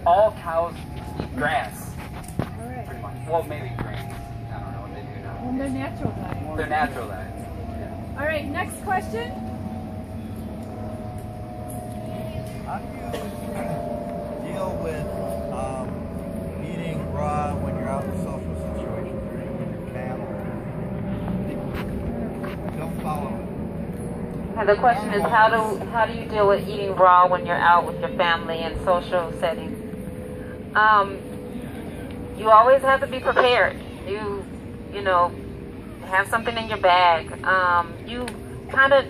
all cows eat grass. All right. Pretty much. Well, maybe grains. I don't know what they do now. And their natural diet. Their natural diet. Yeah. All right, next question. How do you deal with eating raw when you're out in social situations or eating with your family? Don't follow it. And the question is, how do you deal with eating raw when you're out with your family in social settings? You always have to be prepared. You know, have something in your bag. You kind of,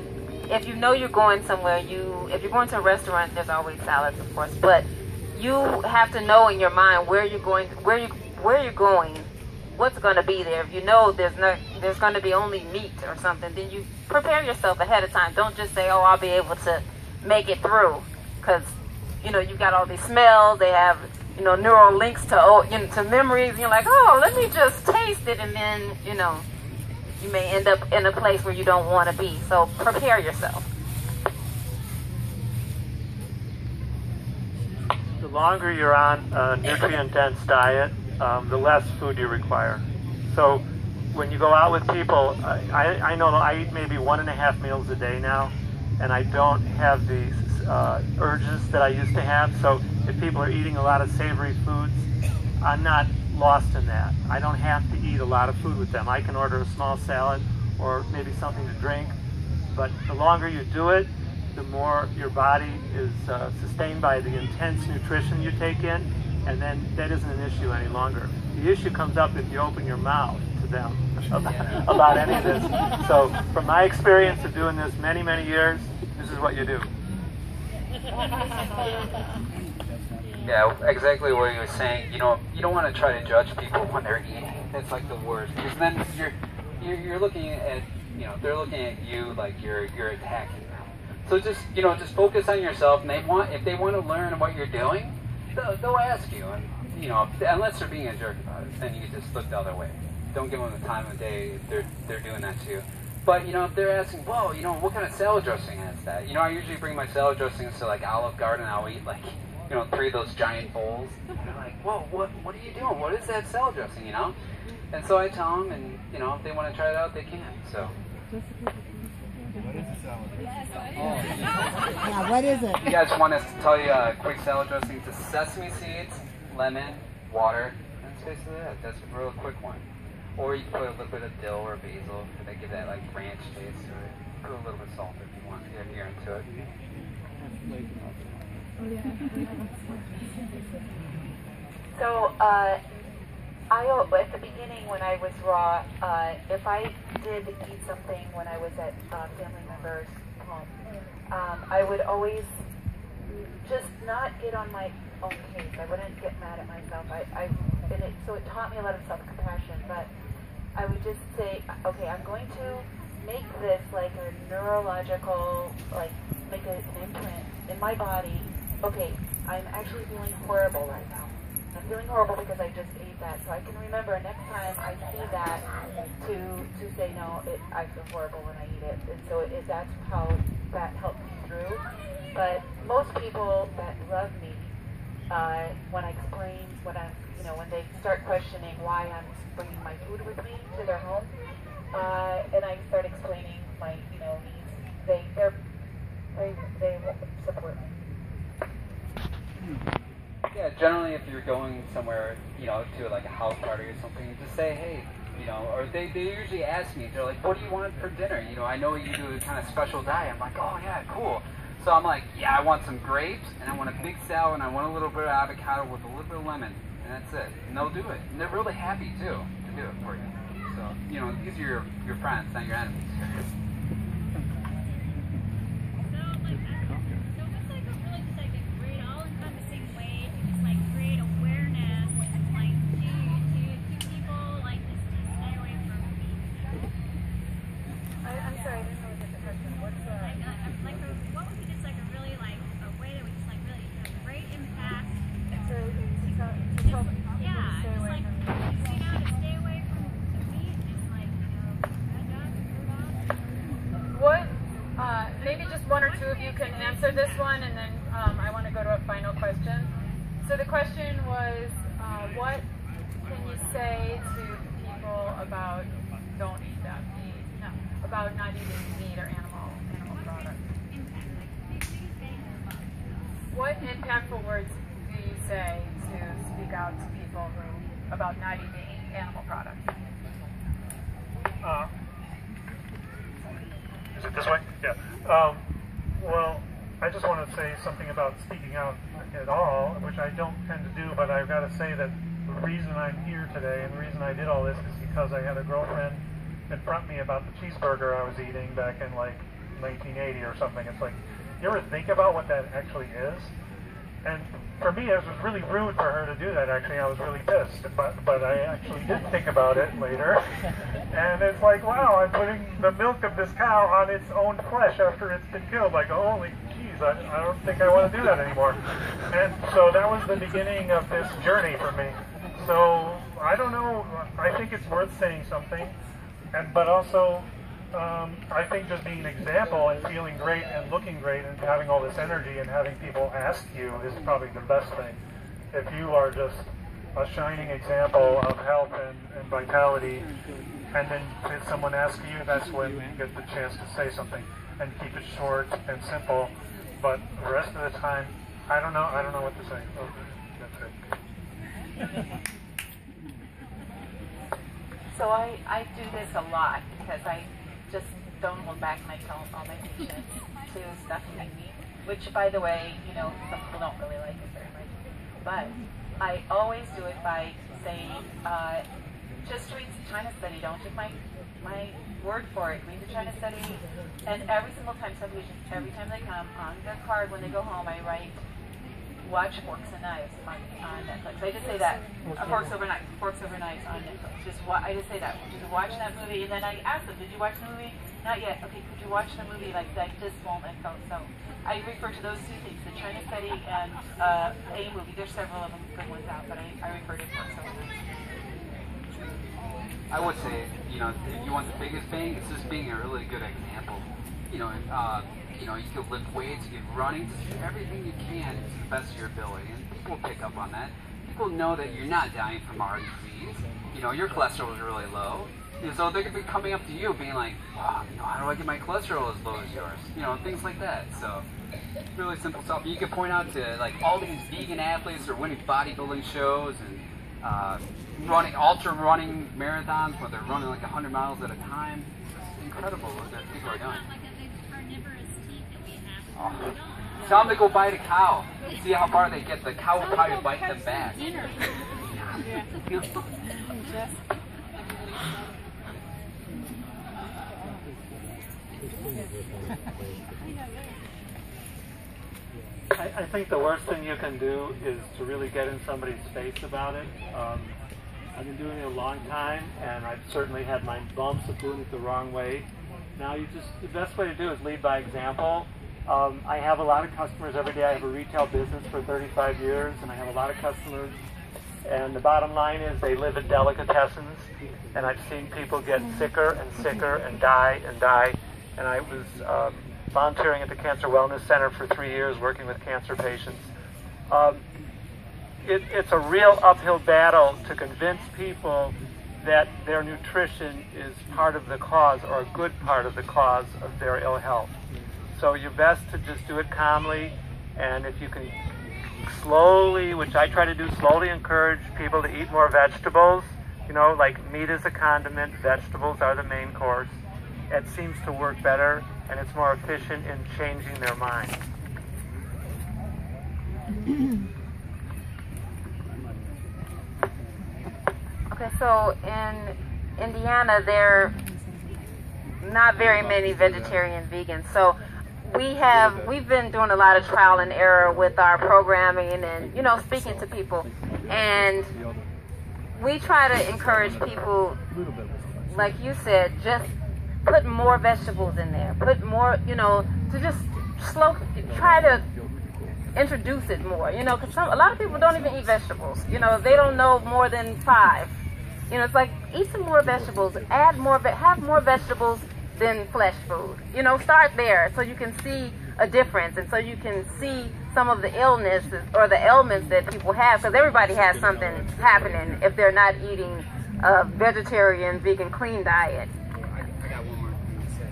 if you know you're going somewhere, if you're going to a restaurant, there's always salads, of course, but you have to know in your mind where you're going, what's going to be there. If you know there's going to be only meat or something, then you prepare yourself ahead of time. Don't just say, oh, I'll be able to make it through, because you know you've got all these smells. They have neural links to memories. And you're like, oh, let me just taste it, and then you may end up in a place where you don't want to be. So prepare yourself. The longer you're on a nutrient-dense diet, the less food you require. So when you go out with people, I know that I eat maybe 1.5 meals a day now, and I don't have the urges that I used to have. So if people are eating a lot of savory foods, I'm not lost in that. I don't have to eat a lot of food with them. I can order a small salad or maybe something to drink, but the longer you do it, the more your body is sustained by the intense nutrition you take in, and then that isn't an issue any longer. The issue comes up if you open your mouth to them about any of this. So from my experience of doing this many, many years, this is what you do. Yeah, exactly what he was saying. You don't want to try to judge people when they're eating. It's like the worst, because then you're looking at they're looking at you like you're attacking them. So just focus on yourself, and if they want to learn what you're doing, they'll ask you, and unless they're being a jerk about it, then you just look the other way. Don't give them the time of day if they're doing that to you. But if they're asking, whoa, what kind of salad dressing is that? I usually bring my salad dressings to like Olive Garden. I'll eat like 3 of those giant bowls. And they're like, whoa, what are you doing? What is that salad dressing? And so I tell them, and if they want to try it out, they can. So. What is the salad dressing? Yeah, what is it? You guys want us to tell you a quick salad dressing? It's sesame seeds, lemon, water. That's basically it. That's a real quick one. Or you can put a little bit of dill or basil, and they give that like ranch taste to it. Put a little bit of salt if you want, if you're into it. So at the beginning when I was raw, if I did eat something when I was at family members' home, I would always just not get on my own case. I wouldn't get mad at myself. So it taught me a lot of self-compassion, but I would just say, okay, I'm going to make this like a neurological, like make an imprint in my body. Okay, I'm actually feeling horrible right now. I'm feeling horrible because I just ate that. So I can remember next time I see that to say, no, I feel horrible when I eat it. And so that's how that helped me through. But most people that love me, when I explain when they start questioning why I'm bringing my food with me to their home, and I start explaining my needs, they support me. Yeah, generally if you're going somewhere, to like a house party or something, just say, hey, or they usually ask me, they're like, what do you want for dinner? I know you do a kind of special diet. I'm like, oh yeah, cool. So I'm like, yeah, I want some grapes, and I want a big salad, and I want a little bit of avocado with a little bit of lemon, and that's it. And they'll do it. And they're really happy, too, to do it for you. So, these are your friends, not your enemies. Maybe just one or two of you can answer this one, and then I want to go to a final question. So the question was, what can you say to people about don't eat that meat? No, about not eating meat or animal products. What impactful words do you say to speak out to people about not eating animal products? Is it this way? Yeah. Well, I just want to say something about speaking out at all, which I don't tend to do, but I've got to say that the reason I'm here today and the reason I did all this is because I had a girlfriend confront me about the cheeseburger I was eating back in like 1980 or something. It's like, you ever think about what that actually is? And for me, it was really rude for her to do that, actually. I was really pissed, but I actually did think about it later. And it's like, wow, I'm putting the milk of this cow on its own flesh after it's been killed. Like, holy jeez, I don't think I want to do that anymore. And so that was the beginning of this journey for me. So, I don't know, I think it's worth saying something, but also, I think just being an example and feeling great and looking great and having all this energy and having people ask you is probably the best thing. If you are just a shining example of health and vitality, and then if someone asks you, that's when you get the chance to say something and keep it short and simple. But the rest of the time, I don't know what to say. So that's it. So I do this a lot because I just don't hold back and I tell all my patients to stop eating meat, which, by the way, some people don't really like it very much. But I always do it by saying, just read the China study. Don't take my word for it. Read the China study. And every single time, some patients, every time they come, on their card when they go home, I write, watch Forks and Knives on Netflix. I just say that. Forks Over Knives on Netflix. I just say that. Just watch that movie, and then I ask them, did you watch the movie? Not yet. Okay, could you watch the movie like this moment? So I refer to those two things, the China study and a movie. There's several of them good ones out, but I refer to Forks Over Knives. I would say, if you want the biggest bang, it's just being a really good example. You can lift weights, you can running, just do everything you can to the best of your ability. And people pick up on that. People know that you're not dying from heart disease. Your cholesterol is really low. So they're going to be coming up to you being like, wow, how do I get my cholesterol as low as yours? Things like that. So really simple stuff. You can point out to like all these vegan athletes are winning bodybuilding shows and ultra running marathons where they're running like 100 miles at a time. It's incredible what that people are doing. Oh. Tell them to go bite a cow. See how far they get. The cow will probably bite them back. I think the worst thing you can do is to really get in somebody's face about it. I've been doing it a long time, and I've certainly had my bumps of doing it the wrong way. Now, the best way to do is lead by example. I have a lot of customers every day. I have a retail business for 35 years, and I have a lot of customers. And the bottom line is they live in delicatessens, and I've seen people get sicker and sicker and die and die. And I was volunteering at the Cancer Wellness Center for 3 years, working with cancer patients. It's a real uphill battle to convince people that their nutrition is part of the cause, or a good part of the cause of their ill health. So you're best to just do it calmly, and if you can slowly, which I try to do, slowly encourage people to eat more vegetables. Like meat is a condiment, vegetables are the main course. It seems to work better, and it's more efficient in changing their mind. Okay, so in Indiana, there are not very many vegetarian vegans. So we've been doing a lot of trial and error with our programming and, speaking to people. And we try to encourage people, like you said, just put more vegetables in there. Put more, to just try to introduce it more, because a lot of people don't even eat vegetables. They don't know more than 5. It's like, eat some more vegetables, have more vegetables than flesh food. Start there so you can see a difference, and so you can see some of the illnesses or the ailments that people have, because everybody has something happening if they're not eating a vegetarian, vegan, clean diet. I got one more thing to say.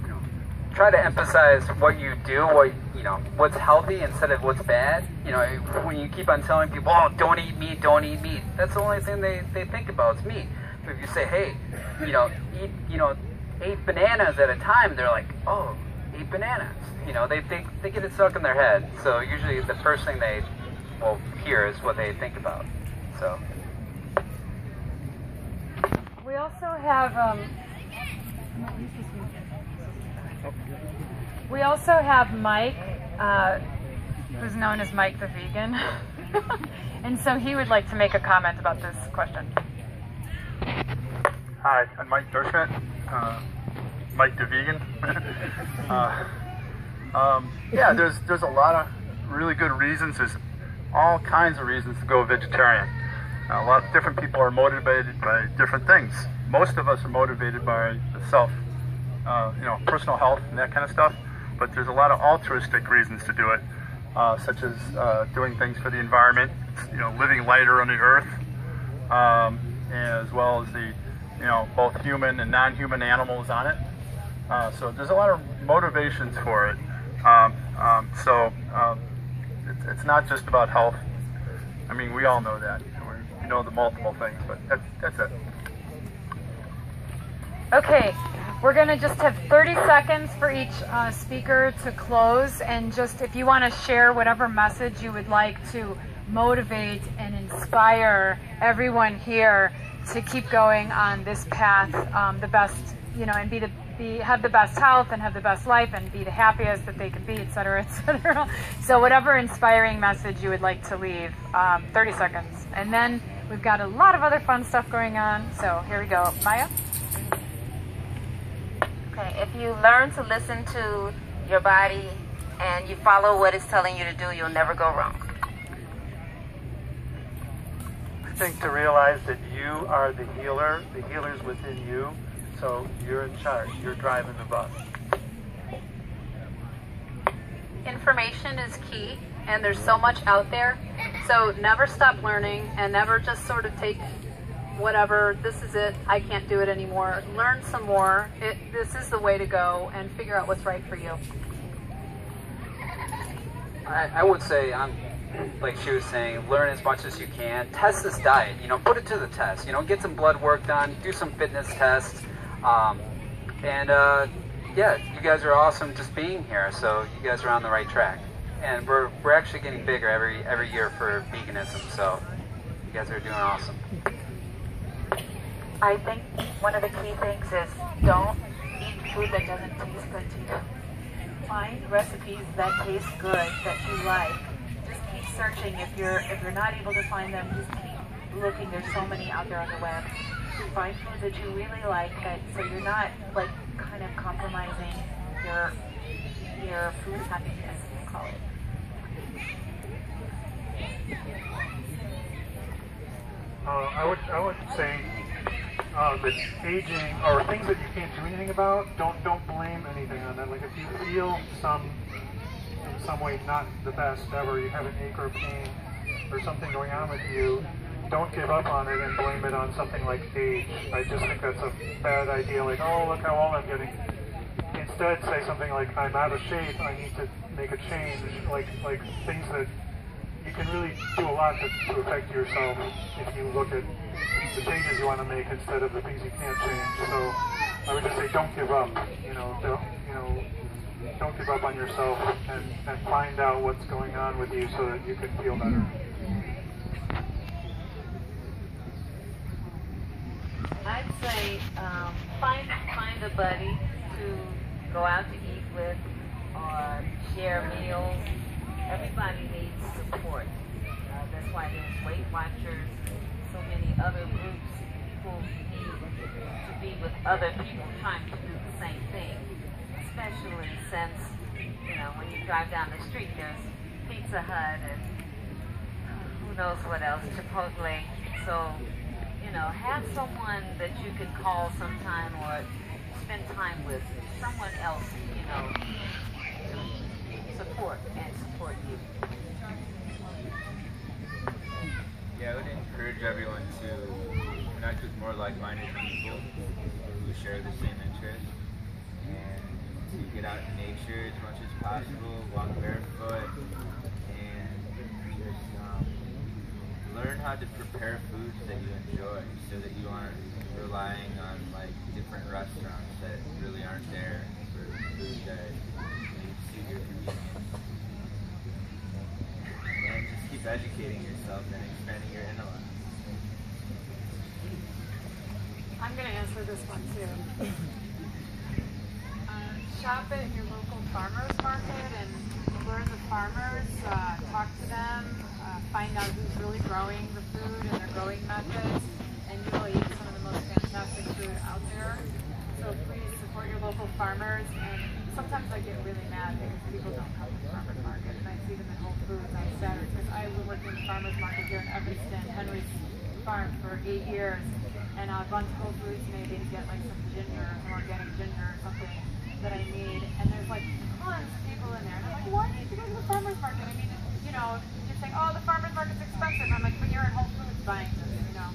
You know, try to emphasize what you do, what's healthy instead of what's bad. You know, when you keep on telling people, oh, don't eat meat, that's the only thing they think about is meat. But if you say, hey, eat, 8 bananas at a time, they're like, oh, 8 bananas. They get it stuck in their head. So usually the first thing they will hear is what they think about. So. We also have Mike, who's known as Mike the Vegan, and so he would like to make a comment about this question. Hi, I'm Mike Dershant, Mike the Vegan. Yeah, there's a lot of really good reasons. There's all kinds of reasons to go vegetarian. A lot of different people are motivated by different things. Most of us are motivated by the personal health and that kind of stuff. But there's a lot of altruistic reasons to do it, such as doing things for the environment, living lighter on the earth, as well as the, both human and non-human animals on it. So there's a lot of motivations for it. It's not just about health. I mean, we all know that. We know the multiple things, but that's it. Okay, we're going to just have 30 seconds for each speaker to close, and just if you want to share whatever message you would like to motivate and inspire everyone here to keep going on this path, the best, and have the best health and have the best life and be the happiest that they can be, etc., etc. So whatever inspiring message you would like to leave, 30 seconds. And then we've got a lot of other fun stuff going on. So here we go. Maya? Okay, if you learn to listen to your body and you follow what it's telling you to do, you'll never go wrong. I think to realize that you are the healer's within you, so you're in charge, you're driving the bus. Information is key, and there's so much out there, so never stop learning and never just sort of take whatever, this is it, I can't do it anymore. Learn some more. This is the way to go, and figure out what's right for you. I would say, like she was saying, learn as much as you can. Test this diet. Put it to the test. Get some blood work done. Do some fitness tests. Yeah, you guys are awesome just being here. So you guys are on the right track. And we're actually getting bigger every year for veganism. So you guys are doing awesome. I think one of the key things is don't eat food that doesn't taste good to you. Find recipes that taste good, that you like. Just keep searching. If you're not able to find them, just keep looking. There's so many out there on the web. Find food that you really like, so you're not like kind of compromising your food happiness, we'll call it. I would say that aging or things that you can't do anything about, don't blame anything on that. Like if you feel in some way not the best ever, you have an ache or pain or something going on with you, don't give up on it and blame it on something like age. I just think that's a bad idea. Like, oh, look how old I'm getting. Instead, say something like, I'm out of shape, I need to make a change. Like things that you can really do a lot to affect yourself if you look at the changes you want to make instead of the things you can't change. So I would just say, don't give up. Don't give up on yourself and find out what's going on with you so that you can feel better. I'd say find a buddy to go out to eat with or share meals. Everybody needs support. That's why there's Weight Watchers, so many other groups who need to be with other people trying to do the same thing. Especially since, when you drive down the street, there's Pizza Hut and who knows what else, Chipotle. So, have someone that you can call sometime or spend time with, someone else, support and support you. Yeah, I would encourage everyone to connect with more like-minded people who share the same interests, and to get out in nature as much as possible, walk barefoot, and just learn how to prepare foods that you enjoy, so that you aren't relying on like different restaurants that really aren't there for food that suit your convenience. And just keep educating yourself and expanding your intellect. I'm going to answer this one too. Shop at your local farmers market and learn the farmers, talk to them, find out who's really growing the food and their growing methods, and you will eat some of the most fantastic food out there. So please support your local farmers, and sometimes I get really mad because people don't come to the farmers market, and I see them in Whole Foods on Saturday, because I was working in the farmers market here in Evanston, Henry's farm, for 8 years, and I've gone to Whole Foods maybe to get like some ginger, some organic ginger or something that I need, and there's like tons of people in there, and I'm like, why do you need to go to the farmers market? I mean, you know, you're saying, oh, the farmers market's expensive. I'm like, but you're in Whole Foods buying this, you know.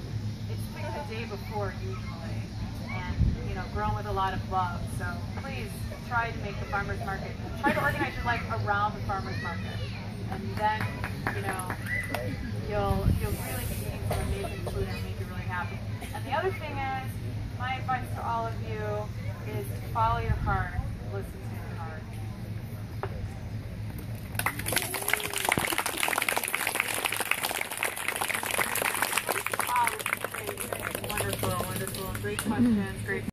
It's picked the day before usually, and, you know, grown with a lot of love. So please try to make the farmers market, try to organize your life around the farmers market, and then, you know, you'll really be eating some amazing food and make you really happy. And the other thing is, my advice to all of you is follow your heart, listen to your heart. Wow, this is great. Wonderful, wonderful. Great questions, great.